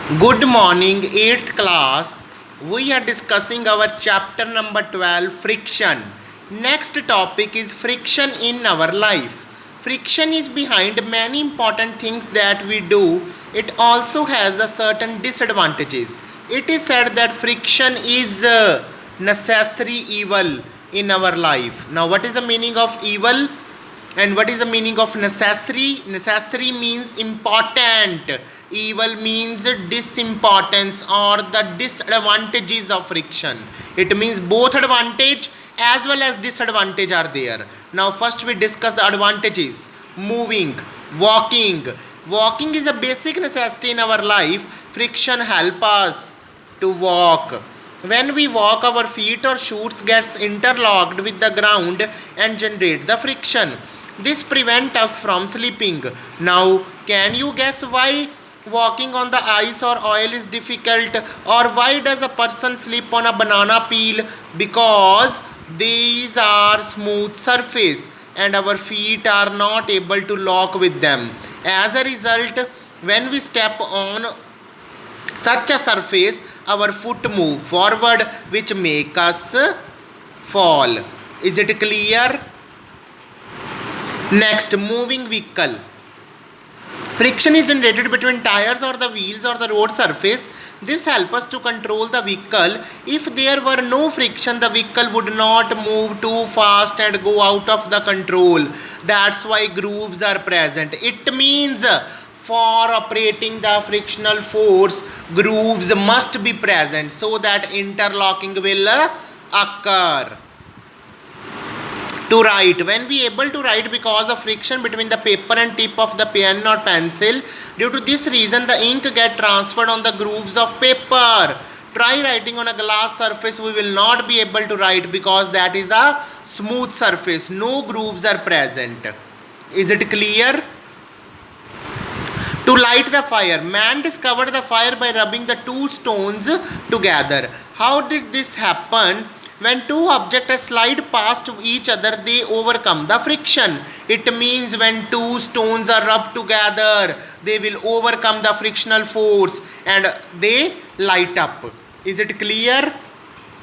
Good morning, 8th class. We are discussing our chapter number 12, friction. Next topic is friction in our life. Friction is behind many important things that we do. It also has a certain disadvantages. It is said that friction is a necessary evil in our life. Now, what is the meaning of evil? And what is the meaning of necessary? Necessary means important. Evil means disimportance or the disadvantages of friction. It means both advantage as well as disadvantage are there. Now first we discuss the advantages. Moving, walking. Walking is a basic necessity in our life. Friction help us to walk. When we walk, our feet or shoes gets interlocked with the ground and generate the friction. This prevents us from slipping. Now, can you guess why walking on the ice or oil is difficult, or why does a person slip on a banana peel? Because these are smooth surface and our feet are not able to lock with them. As a result, when we step on such a surface, our foot move forward, which make us fall. Is it clear? Next, moving vehicle. Friction is generated between tires or the wheels or the road surface. This helps us to control the vehicle. If there were no friction, the vehicle would not move too fast and go out of the control. That's why grooves are present. It means for operating the frictional force, grooves must be present so that interlocking will occur. To write, when we able to write because of friction between the paper and tip of the pen or pencil, due to this reason the ink get transferred on the grooves of paper. Try writing on a glass surface, we will not be able to write because that is a smooth surface, no grooves are present. Is it clear? To light the fire, man discovered the fire by rubbing the two stones together. How did this happen? When two objects slide past each other, they overcome the friction. It means when two stones are rubbed together, they will overcome the frictional force and they light up. Is it clear?